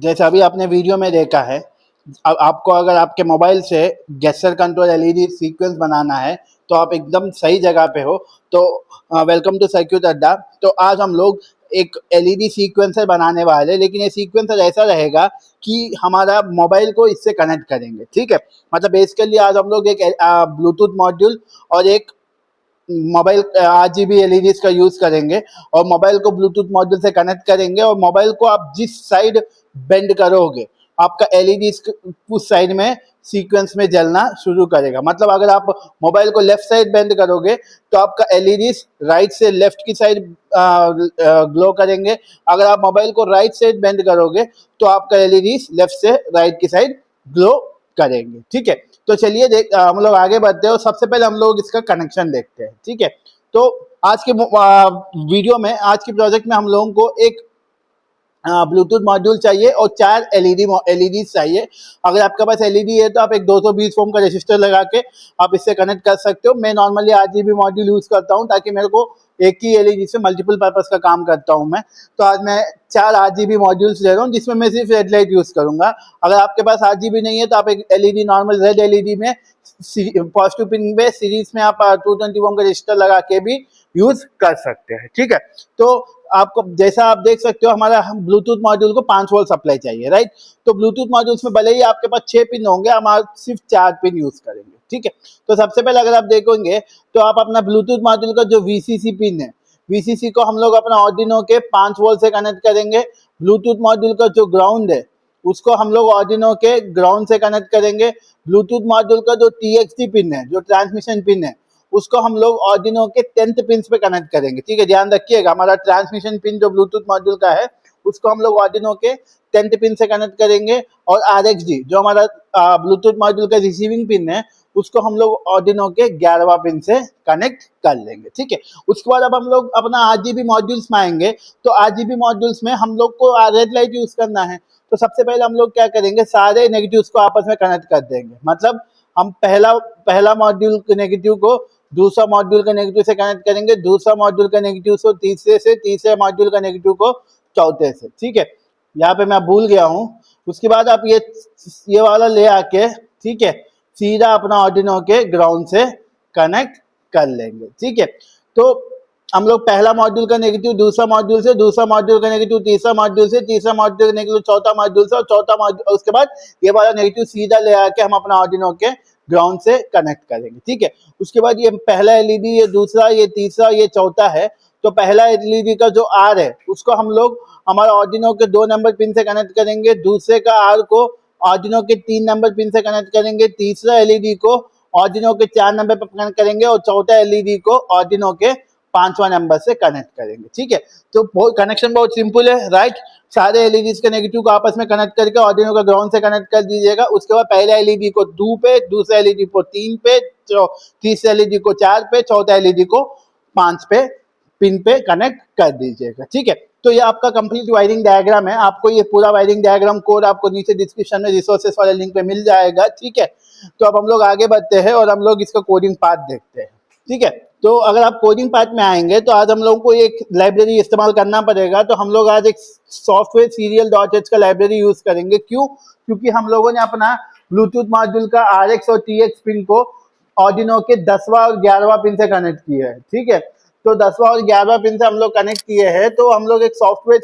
जैसे अभी आपने वीडियो में देखा है, अब आपको अगर आपके मोबाइल से गेस्चर कंट्रोल एलईडी सीक्वेंस बनाना है तो आप एकदम सही जगह पे हो। तो वेलकम टू सर्किट अड्डा। तो आज हम लोग एक एलईडी सीक्वेंसर बनाने वाले हैं, लेकिन ये सीक्वेंसर ऐसा रहेगा कि हमारा मोबाइल को इससे कनेक्ट करेंगे। ठीक है, मतलब बेसिकली आज हम लोग एक ब्लूटूथ मॉड्यूल और एक मोबाइल RGB एलईडीज का यूज करेंगे और मोबाइल को ब्लूटूथ मॉड्यूल से कनेक्ट करेंगे और मोबाइल को आप जिस साइड बेंड करोगे आपका एलईडी उस साइड में सीक्वेंस में जलना शुरू करेगा। मतलब अगर आप मोबाइल को लेफ्ट साइड बेंड करोगे तो आपका एलईडी राइट से लेफ्ट की साइड ग्लो करेंगे। अगर आप मोबाइल को राइट साइड बेंड करोगे तो आपका एलईडी लेफ्ट से राइट की साइड ग्लो करेंगे। ठीक है, तो चलिए हम लोग आगे बढ़ते हैं और सबसे पहले हम लोग इसका कनेक्शन देखते हैं। ठीक है, तो आज के वीडियो में, आज के प्रोजेक्ट में हम लोगों को एक ब्लूटूथ मॉड्यूल चाहिए और 4 एलईडी चाहिए। अगर आपके पास एलईडी है तो आप एक 220 ओम का रेसिस्टर लगा के आप इससे कनेक्ट कर सकते हो। मैं नॉर्मली RGB मॉड्यूल यूज करता हूं ताकि मेरे को एक ही एलईडी से मल्टीपल पर्पस का काम करता हूं मैं। तो आज मैं 4 RGB मॉड्यूल्स ले रहा हूं जिसमें मैं सिर्फ रेड लाइट यूज करूंगा। अगर आपके पास RGB नहीं है तो आप एक एलईडी नॉर्मल रेड एलईडी में पॉजिटिव पिन पे सीरीज में आप 220 ओम का रेसिस्टर लगा के भी यूज कर सकते हैं। ठीक है, तो आपको जैसा आप देख सकते हो हमारा ब्लूटूथ मॉड्यूल को 5 वोल्ट सप्लाई चाहिए, राइट। तो ब्लूटूथ मॉड्यूल्स में भले ही आपके पास 6 पिन होंगे, हम आज सिर्फ 4 पिन यूज करेंगे। ठीक है, तो सबसे पहले अगर आप देखोगे तो आप अपना ब्लूटूथ मॉड्यूल का जो VCC पिन है, VCC को हम लोग अपना आर्डिनो के 5 वोल्ट से कनेक्ट करेंगे। ब्लूटूथ मॉड्यूल का जो ग्राउंड है उसको हम लोग आर्डिनो के ग्राउंड से कनेक्ट करेंगे। ब्लूटूथ मॉड्यूल का जो TXT पिन है, जो ट्रांसमिशन पिन है, उसको हम लोग आर्डिनो के 10th पिन पे कनेक्ट करेंगे। ठीक है, ध्यान रखिएगा हमारा ट्रांसमिशन पिन जो ब्लूटूथ मॉड्यूल का है उसको हम लोग आर्डिनो के 10th पिन से कनेक्ट करेंगे और RXD जो हमारा ब्लूटूथ मॉड्यूल का रिसीविंग पिन है उसको हम लोग आर्डिनो के 11वां पिन से कनेक्ट कर लेंगे। ठीक है, उसके बाद अब हम लोग अपना RGB मॉड्यूल्स में आएंगे। तो RGB मॉड्यूल्स में हम लोग को रेड लाइट यूज करना है। तो सबसे पहले हम लोग क्या करेंगे, सारे नेगेटिव्स को आपस में कनेक्ट कर देंगे। मतलब हम पहला मॉड्यूल के नेगेटिव को दूसरा मॉड्यूल का नेगेटिव से कनेक्ट करेंगे, दूसरा मॉड्यूल का नेगेटिव को तीसरे से, तीसरे मॉड्यूल का नेगेटिव को चौथे से। ठीक है, यहाँ पे मैं भूल गया हूँ। उसके बाद आप ये वाला ले आके, ठीक है, सीधा अपना आर्डिनो के ग्राउंड से कनेक्ट कर लेंगे। ठीक है, तो हम लोग पहला मॉड्यूल का नेगेटिव दूसरा मॉड्यूल से, दूसरा मॉड्यूल का नेगेटिव तीसरा मॉड्यूल से, तीसरा मॉड्यूल का नेगेटिव चौथा मॉड्यूल से और चौथा मॉड्यूल, उसके बाद ये वाला नेगेटिव सीधा ले आके हम अपना आर्डिनो के ग्राउंड से कनेक्ट करेंगे। ठीक है, उसके बाद ये पहला एलईडी, ये दूसरा, ये तीसरा, ये चौथा है। तो पहला एलईडी का जो R है उसको हम लोग हमारा आर्डिनो के 2 नंबर पिन से कनेक्ट करेंगे, दूसरे का R को आर्डिनो के 3 नंबर पिन से कनेक्ट करेंगे, तीसरा एलईडी को आर्डिनो के 4 नंबर पर कनेक्ट करेंगे और चौथा एलईडी को आर्डिनो के 5वां नंबर से कनेक्ट करेंगे। ठीक है, तो कनेक्शन बहुत सिंपल है, राइट। सारे एलईडीज के नेगेटिव को आपस में कनेक्ट करके आर्डिनो का ग्राउंड से कनेक्ट कर दीजिएगा। उसके बाद पहले एलईडी को 2 पे, दूसरा एलईडी को 3 पे, तीसरे एलईडी को 4 पे, चौथा एलईडी को 5 पे पिन पे कनेक्ट कर दीजिएगा। ठीक है, तो ये आपका कंप्लीट वायरिंग डायग्राम है। आपको ये पूरा वायरिंग डायग्राम कोड आपको नीचे डिस्क्रिप्शन में रिसोर्सेस वाले लिंक पे मिल जाएगा। ठीक है, तो अब हम लोग आगे बढ़ते हैं और हम लोग इसका कोडिंग पार्ट देखते हैं। ठीक है, तो अगर आप कोडिंग पार्ट में आएंगे तो आज हम लोगों को एक लाइब्रेरी इस्तेमाल करना पड़ेगा। तो हम लोग आज एक सॉफ्टवेयर serial.h का लाइब्रेरी यूज करेंगे। क्यों? क्योंकि हम लोगों ने अपना ब्लूटूथ मॉड्यूल का RX और TX पिन को आर्डिनो के 10वां और 11वां पिन से कनेक्ट किया है। ठीक है, तो 10वां और 11वां पिन से हम लोग कनेक्ट किए हैं, तो हम लोग एक सॉफ्टवेयर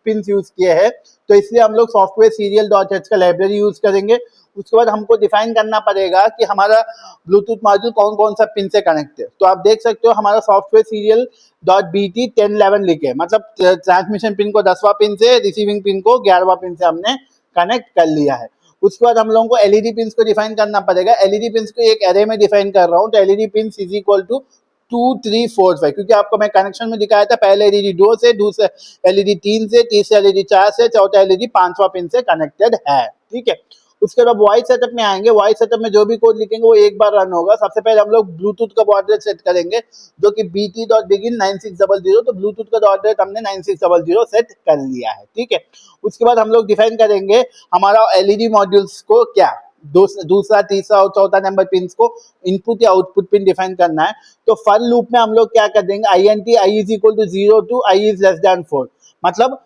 पिन यूज किए हैं, तो इसलिए हम लोग सॉफ्टवेयर serial.h का लाइब्रेरी यूज करेंगे। उसके बाद हमको डिफाइन करना पड़ेगा कि हमारा ब्लूटूथ मॉड्यूल कौन कौन सा पिन से कनेक्ट है। तो आप देख सकते हो हमारा सॉफ्टवेयर serial.bt 1011 लिखे, मतलब ट्रांसमिशन पिन को 10वां पिन से, रिसीविंग पिन को 11वां पिन से हमने कनेक्ट कर लिया है। उसके बाद हम लोगों को एलईडी पिन को डिफाइन करना पड़ेगा। एलईडी पिन को एक एरे में डिफाइन कर रहा हूँ। तो LED pin is equal to 2 3 4 5, क्योंकि आपको मैं कनेक्शन में दिखाया था पहले एलईडी 2 से, दूसरे एलईडी 3 से, तीसरा एलईडी 4 से, चौथा एलईडी 5वां पिन से कनेक्टेड है। ठीक है, उसके बाद वॉइस सेटअप में आएंगे। वॉइस सेटअप में जो भी कोड लिखेंगे वो एक बार रन होगा। सबसे पहले हम लोग ब्लूटूथ का बॉड रेट सेट करेंगे जो कि BT.begin 9600। तो ब्लूटूथ का बॉड रेट हमने 9600 सेट कर लिया है। ठीक है, उसके बाद हम लोग डिफाइन करेंगे हमारा एलईडी मॉड्यूल्स को क्या दूसरा, तीसरा और चौथा नंबर पिन को इनपुट या आउटपुट पिन डिफाइन करना है। तो फॉर लूप में हम लोग क्या कर देंगे, INT i is equal to 0 to i is less than 4, मतलब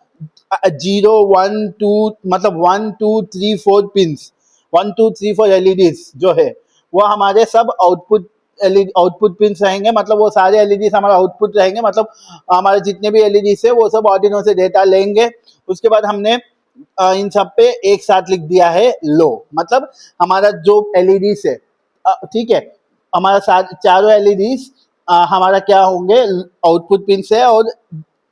0 1 2 मतलब 1 2 3 4 पिंस, 1 2 3 4 एलईडीज जो है वो हमारे सब आउटपुट एलईडी आउटपुट पिंस रहेंगे, मतलब वो सारे एलईडीज हमारा आउटपुट रहेंगे, मतलब हमारे जितने भी एलईडीज है वो सब आर्डिनो से डेटा लेंगे। उसके बाद हमने इन सब पे एक साथ लिख दिया है लो, मतलब हमारा जो एलईडीज है, ठीक है, हमारा चारों एलईडीज हमारा क्या होंगे, आउटपुट पिन से, और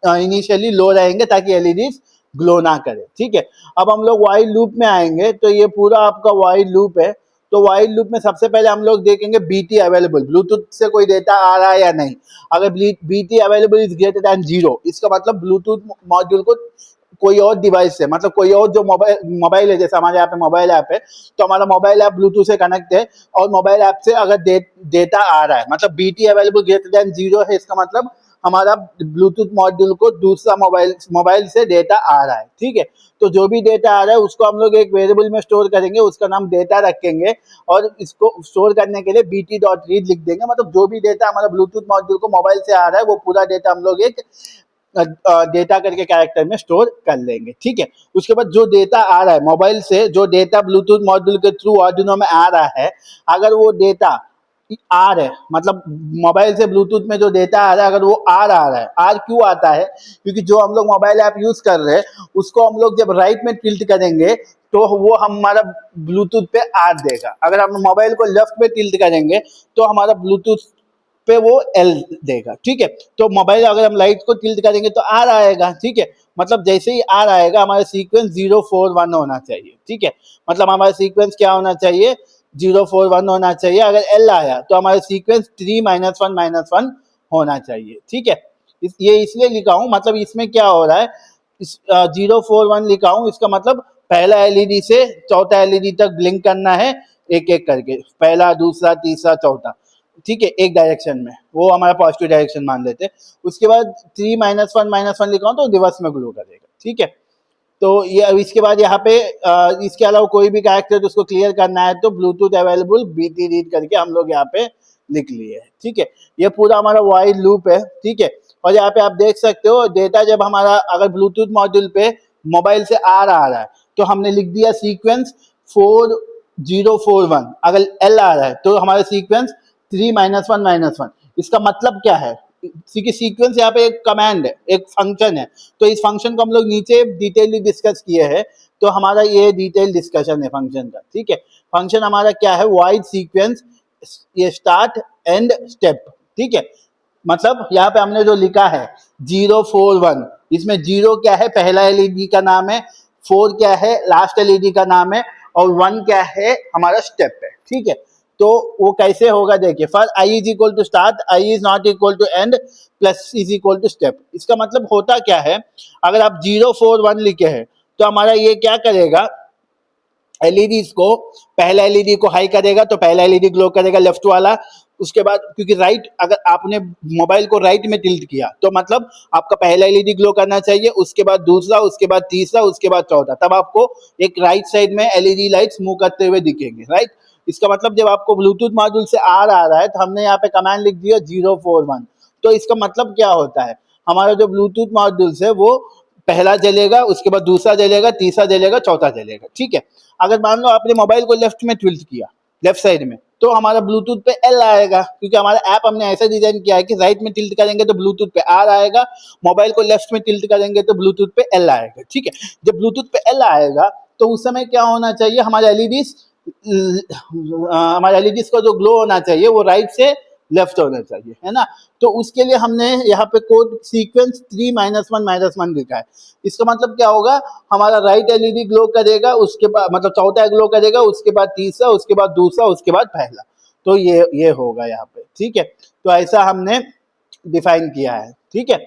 इनिशियली लो रहेंगे ताकि एलईडीज ग्लो ना करे। ठीक है, अब हम लोग वाइल लूप में आएंगे, तो ये पूरा आपका वाइल लूप है। तो वाइल लूप में सबसे पहले हम लोग देखेंगे बीटी अवेलेबल, ब्लूटूथ से कोई डेटा आ रहा है या नहीं। अगर BT available is greater than 0, इसका मतलब ब्लूटूथ मॉड्यूल को कोई और डिवाइस से, मतलब कोई और जो मोबाइल है, जैसे हमारे यहाँ पे मोबाइल ऐप है, तो हमारा मोबाइल ऐप ब्लूटूथ से कनेक्ट है, और मोबाइल ऐप से अगर डेटा आ रहा है, मतलब बीटी अवेलेबल ग्रेटर देन 0 है, इसका मतलब हमारा ब्लूटूथ मॉड्यूल को दूसरा मोबाइल से डेटा आ रहा है। ठीक है, तो जो भी डेटा आ रहा है उसको हम लोग एक वेरिएबल में स्टोर करेंगे, उसका नाम डेटा रखेंगे, और इसको स्टोर करने के लिए bt.read लिख देंगे, मतलब जो भी डेटा हमारा ब्लूटूथ मॉड्यूल को मोबाइल से आ रहा है वो पूरा डेटा हम लोग एक डेटा करके कैरेक्टर में स्टोर कर लेंगे। ठीक है, उसके बाद जो डेटा आ रहा है मोबाइल से, जो डेटा ब्लूटूथ मॉड्यूल के थ्रू आर्डिनो में आ रहा है, अगर वो डेटा आ रहा है, मतलब मोबाइल से ब्लूटूथ में जो डेटा आ रहा है अगर वो आ रहा है, आर क्यों आता है, क्योंकि जो हम लोग मोबाइल ऐप यूज कर रहे हैं उसको हम लोग जब राइट में टिल्ट करेंगे तो वो हमारा ब्लूटूथ पे आर देगा, अगर हम मोबाइल को लेफ्ट में टिल्ट करेंगे तो हमारा ब्लूटूथ पे वो एल देगा। ठीक है, तो मोबाइल अगर हम लाइट को टिल्ट करेंगे तो आर आएगा। ठीक है, मतलब जैसे ही आर आएगा हमारा सीक्वेंस 0 4 1 होना चाहिए। ठीक है, मतलब हमारा सीक्वेंस क्या होना चाहिए, 0 4 1 होना चाहिए। अगर एल आया तो हमारा सीक्वेंस 3 -1 -1 होना चाहिए। ठीक है, ये इसलिए लिखा हूँ, मतलब इसमें क्या हो रहा है, 0 4 1 लिखा हूँ, इसका मतलब पहला एलईडी से चौथा एलईडी तक ब्लिंक करना है, एक एक करके, पहला दूसरा तीसरा चौथा। ठीक है, एक डायरेक्शन में, वो हमारा पॉजिटिव डायरेक्शन मान लेते हैं। उसके बाद 3 -1 -1 लिखा हूँ तो रिवर्स में ग्लो करेगा। ठीक है, तो ये अब इसके बाद यहाँ पे इसके अलावा कोई भी कैरेक्टर उसको क्लियर करना है तो ब्लूटूथ अवेलेबल बीटी रीड करके हम लोग यहाँ पे लिख लिए है। ठीक है, ये पूरा हमारा वाइल लूप है। ठीक है, और यहाँ पे आप देख सकते हो डेटा जब हमारा अगर ब्लूटूथ मॉड्यूल पे मोबाइल से आ रहा है तो हमने लिख दिया सीक्वेंस 4041, अगर एल आ रहा है तो हमारा सीक्वेंस 3 -1 -1। इसका मतलब क्या है, सीक्वेंस यहाँ पे एक कमांड है, एक फंक्शन है, तो इस फंक्शन को हम लोग नीचे डिटेलली डिस्कस किए हैं, तो हमारा ये डिटेल डिस्कशन है फंक्शन का। ठीक है, फंक्शन हमारा क्या है, वाइड सीक्वेंस, ये स्टार्ट एंड स्टेप। ठीक है, मतलब यहाँ पे हमने जो लिखा है 0 4 1, इसमें 0 क्या है, पहला एलईडी का नाम है, 4 क्या है, लास्ट एलईडी का नाम है, और 1 क्या है, हमारा स्टेप है। ठीक है, तो वो कैसे होगा देखिए, for i is equal to start, i is not equal to end, plus is equal to step. इसका मतलब होता क्या है, अगर आप 0 4 1 लिखे हैं तो हमारा ये क्या करेगा, एलईडी को, पहला एलईडी को हाई करेगा तो पहला एलईडी ग्लो करेगा लेफ्ट वाला। उसके बाद क्योंकि राइट, अगर आपने मोबाइल को राइट में टिल्ट किया तो मतलब आपका पहला एलईडी ग्लो करना चाहिए, उसके बाद दूसरा, उसके बाद तीसरा, उसके बाद चौथा, तब आपको एक राइट साइड में एलईडी लाइट्स मूव करते हुए दिखेंगे। राइट, इसका मतलब जब आपको ब्लूटूथ मॉड्यूल से आ रहा है तो हमने यहाँ पे कमांड लिख दिया 0 4 1, तो इसका मतलब क्या होता है, हमारा जो ब्लूटूथ मॉड्यूल है वो पहला जलेगा, उसके बाद दूसरा जलेगा, तीसरा जलेगा, चौथा जलेगा। ठीक है, अगर मान लो आपने मोबाइल को लेफ्ट में टिल्ट किया, लेफ्ट साइड में, तो हमारा ब्लूटूथ पे एल आएगा, क्योंकि हमारा ऐप हमने ऐसा डिजाइन किया है कि राइट में टिल्ट करेंगे तो ब्लूटूथ पे आर आएगा, मोबाइल को लेफ्ट में टिल्ट करेंगे तो ब्लूटूथ पे एल आएगा। ठीक है, जब ब्लूटूथ पे एल आएगा तो उस समय क्या होना चाहिए, हमारे एलईडीज का जो ग्लो होना चाहिए वो राइट से लेफ्ट होना चाहिए, है ना। तो उसके लिए हमने यहाँ पे कोड सीक्वेंस 3 -1 -1 लिखा है। इसका मतलब क्या होगा, हमारा राइट एलईडी ग्लो करेगा, उसके बाद मतलब चौथा ग्लो करेगा, उसके बाद तीसरा, उसके बाद दूसरा, उसके बाद पहला, तो ये होगा यहाँ पे। ठीक है, तो ऐसा हमने डिफाइन किया है। ठीक है,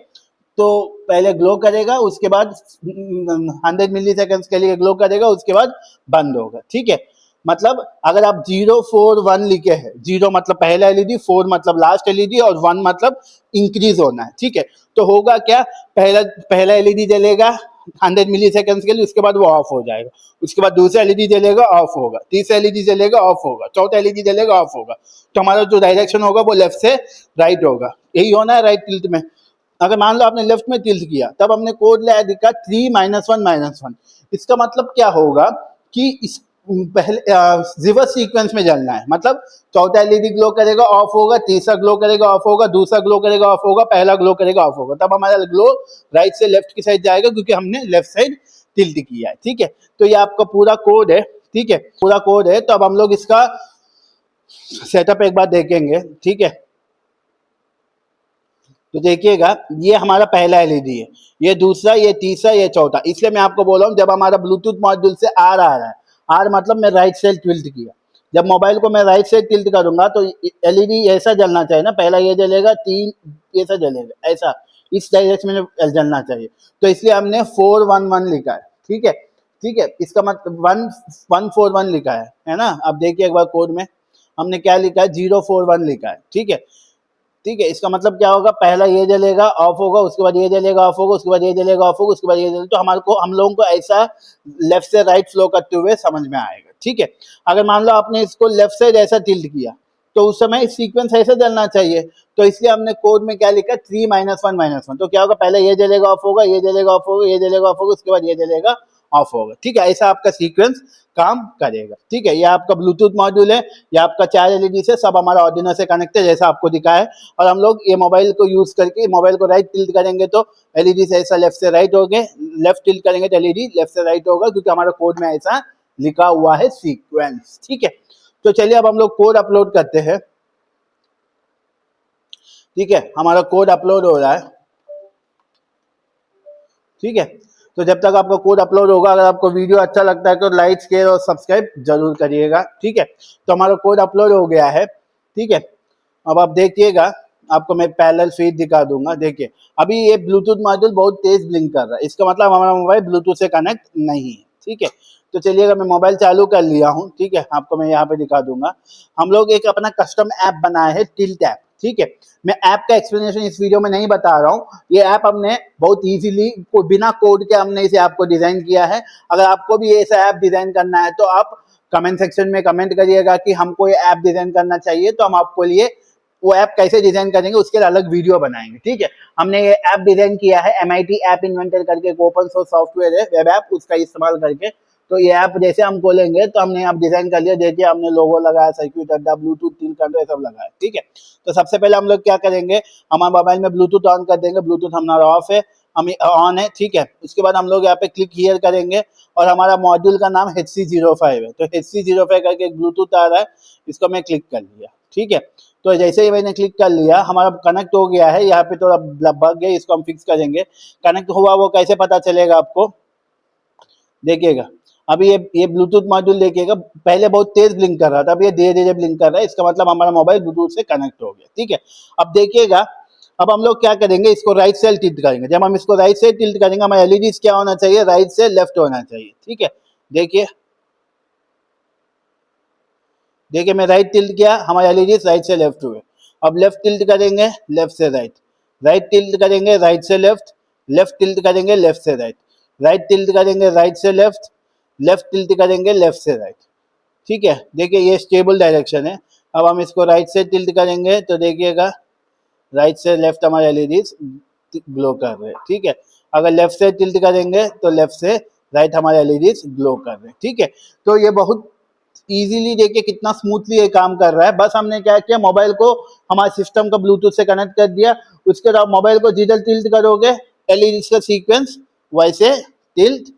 तो पहले ग्लो करेगा, उसके बाद 100 मिली सेकेंड्स के लिए ग्लो करेगा, उसके बाद बंद होगा। ठीक है, मतलब अगर आप 0 4 1 लिखे हैं, 0 मतलब पहला एलईडी, 4 मतलब लास्ट एलईडी, और 1 मतलब इंक्रीज होना है। ठीक है, तो होगा क्या, पहला एलईडी जलेगा 100 मिली सेकेंड्स के लिए, उसके बाद वो ऑफ हो जाएगा, उसके बाद दूसरा एलईडी जलेगा, ऑफ होगा, तीसरा एलईडी जलेगा, ऑफ होगा, चौथा एलईडी जलेगा, ऑफ होगा। तो हमारा जो डायरेक्शन होगा वो लेफ्ट से राइट होगा, यही होना है राइट टिल्ट में। अगर मान लो आपने लेफ्ट में टिल्ट किया, तब हमने कोड लाया दिखा 3 -1 -1। इसका मतलब क्या होगा कि इस पहले रिवर्स सीक्वेंस में जलना है, मतलब चौथा एलईडी ग्लो करेगा ऑफ होगा, तीसरा ग्लो करेगा ऑफ होगा, दूसरा ग्लो करेगा ऑफ होगा, पहला ग्लो करेगा ऑफ होगा, तब हमारा ग्लो राइट से लेफ्ट की साइड जाएगा क्योंकि हमने लेफ्ट साइड टिल्ट किया है। ठीक है, तो ये आपका पूरा कोड है। ठीक है, पूरा कोड है। तो अब हम लोग इसका सेटअप एक बार देखेंगे। ठीक है, तो देखिएगा ये हमारा पहला एलईडी है, ये दूसरा, ये तीसरा, ये चौथा। इसलिए मैं आपको बोल रहा हूँ जब हमारा ब्लूटूथ मॉड्यूल से आर आ रहा है, आर मतलब मैं राइट साइड टिल्ट किया, जब मोबाइल को मैं राइट साइड टिल्ट करूंगा तो एलईडी ऐसा जलना चाहिए ना, पहला ये जलेगा, तीन ऐसा जलेगा, ऐसा इस डायरेक्शन में जलना चाहिए। तो इसलिए हमने 411 लिखा है। ठीक है, ठीक है, इसका मतलब 1141 लिखा है ना। अब देखिए एक बार कोड में हमने क्या लिखा है, 041 लिखा है। ठीक है, ठीक है, इसका मतलब क्या होगा, पहला ये जलेगा ऑफ होगा, उसके बाद ये जलेगा ऑफ होगा, उसके बाद ये जलेगा ऑफ होगा, उसके बाद ये जलेगा। तो हमारे को, हम लोगों को ऐसा लेफ्ट से राइट फ्लो करते हुए समझ में आएगा। ठीक है, अगर मान लो आपने इसको लेफ्ट साइड ऐसा टिल्ट किया तो उस समय सीक्वेंस ऐसे जलना चाहिए। तो इसलिए हमने कोड में क्या लिखा, 3 -1 -1। तो क्या होगा, पहले ये जलेगा ऑफ होगा, ये जलेगा ऑफ होगा, ये जलेगा ऑफ होगा, उसके बाद ये जलेगा ऑफ होगा। ठीक है, ऐसा आपका सीक्वेंस काम करेगा। ठीक है, ये आपका ब्लूटूथ मॉड्यूल है, ये आपका 4 एलईडी से, सब हमारा ऑर्डिनो से कनेक्ट है जैसा आपको दिखा है। और हम लोग ये मोबाइल को यूज करके, मोबाइल को राइट टिल्ट करेंगे तो एलईडी से ऐसा लेफ्ट से राइट हो गए, लेफ्ट टिल्ट करेंगे तो एलईडी लेफ्ट से राइट होगा, क्योंकि हमारा कोड में ऐसा लिखा हुआ है सीक्वेंस। ठीक है, तो चलिए अब हम लोग कोड अपलोड करते हैं। ठीक है, हमारा कोड अपलोड हो रहा है। ठीक है, तो जब तक आपका कोड अपलोड होगा, अगर आपको वीडियो अच्छा लगता है तो लाइक, शेयर और सब्सक्राइब जरूर करिएगा। ठीक है, तो हमारा कोड अपलोड हो गया है। ठीक है, अब आप देखिएगा, आपको मैं पैरेलल फीड दिखा दूंगा। देखिए अभी ये ब्लूटूथ मॉड्यूल बहुत तेज ब्लिंक कर रहा है, इसका मतलब हमारा मोबाइल ब्लूटूथ से कनेक्ट नहीं है। ठीक है, तो चलिएगा, मैं मोबाइल चालू कर लिया हूँ। ठीक है, आपको मैं यहाँ पे दिखा दूंगा। हम लोग एक अपना कस्टम ऐप बनाए है, टिल्ट ऐप। ठीक है, मैं ऐप का एक्सप्लेनेशन इस वीडियो में नहीं बता रहा हूँ। ये ऐप हमने बहुत इजीली बिना कोड के हमने इसे ऐप को डिजाइन किया है। अगर आपको भी ऐसा ऐप डिजाइन करना है तो आप कमेंट सेक्शन में कमेंट करिएगा कि हमको ये ऐप डिजाइन करना चाहिए, तो हम आपको लिए वो ऐप कैसे डिजाइन करेंगे उसके लिए अलग वीडियो बनाएंगे। ठीक है, हमने ये ऐप डिजाइन किया है MIT ऐप इन्वेंटर करके, एक ओपन सोर्स सॉफ्टवेयर है वेब ऐप, उसका इस्तेमाल करके। तो ये ऐप जैसे हम खोलेंगे तो हमने यहाँ डिजाइन कर लिया। देखिए हमने लोगो लगाया, सर्किट अड्डा, ब्लूटूथ, टिल्ट कंट्रोल सब लगाया। ठीक है, तो सबसे पहले हम लोग क्या करेंगे, हमारे मोबाइल में ब्लूटूथ ऑन कर देंगे। ब्लूटूथ हमारा ऑफ है, हम ऑन है। ठीक है, उसके बाद हम लोग यहाँ पे क्लिक हियर करेंगे और हमारा मॉड्यूल का नाम HC05 है। तो HC05 करके एक ब्लूटूथ आ रहा है, इसको मैं क्लिक कर लिया। ठीक है, तो जैसे ही मैंने क्लिक कर लिया, हमारा कनेक्ट हो गया है। यहाँ पे थोड़ा बग गया, इसको हम फिक्स करेंगे। कनेक्ट हुआ वो कैसे पता चलेगा आपको, देखिएगा अभी ये ब्लूटूथ मॉड्यूल देखिएगा, पहले बहुत तेज ब्लिंक कर रहा था, अब ये धीरे धीरे ब्लिंक कर रहा है। इसका मतलब हमारा मोबाइल ब्लूटूथ से कनेक्ट हो गया। ठीक है, अब देखिएगा, अब हम लोग क्या करेंगे, इसको राइट से टिल्ट करेंगे। जब हम इसको राइट से टिल्ट करेंगे, हमारे एलईडी क्या होना चाहिए, राइट से लेफ्ट होना चाहिए। ठीक है, देखिए देखिए मैं राइट टिल्ट किया, हमारे एलईडी राइट से लेफ्ट हुए। अब लेफ्ट टिल्ट करेंगे, लेफ्ट से राइट, राइट टिल्ट करेंगे, राइट से लेफ्ट, लेफ्ट टिल्ट करेंगे, लेफ्ट से राइट, राइट टिल्ट करेंगे, राइट से लेफ्ट, लेफ्ट टिल्ट करेंगे, लेफ्ट से राइट। ठीक है, देखिए ये स्टेबल डायरेक्शन है। अब हम इसको राइट से टिल्ट करेंगे तो देखिएगा राइट से लेफ्ट हमारे एलईडी ग्लो कर रहे हैं। ठीक है, अगर लेफ्ट से टिल्ट करेंगे तो लेफ्ट से राइट हमारे एलईडी ग्लो कर रहे हैं। ठीक है, तो ये बहुत इजीली देखिए कितना स्मूथली ये काम कर रहा है। बस हमने क्या किया, मोबाइल को हमारे सिस्टम का ब्लूटूथ से कनेक्ट कर दिया। उसके बाद मोबाइल को जिधर टिल्ट करोगे एलईडी का सीक्वेंस वैसे टिल्ट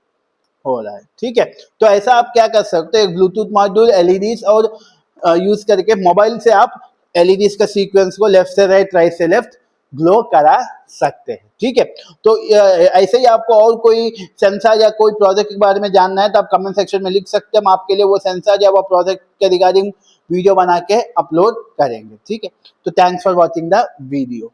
हो रहा है। ठीक है, तो ऐसा आप क्या कर सकते हो, एक ब्लूटूथ मॉड्यूल, एलईडीज और यूज करके मोबाइल से आप एलईडीज का सीक्वेंस को लेफ्ट से राइट, राइट से लेफ्ट ग्लो करा सकते हैं। ठीक है, तो ऐसे ही आपको और कोई सेंसर या कोई प्रोजेक्ट के बारे में जानना है तो आप कमेंट सेक्शन में लिख सकते हैं, हम आपके लिए वो सेंसर या वो प्रोजेक्ट के रिगार्डिंग वीडियो बना के अपलोड करेंगे। ठीक है, तो thanks for watching the video.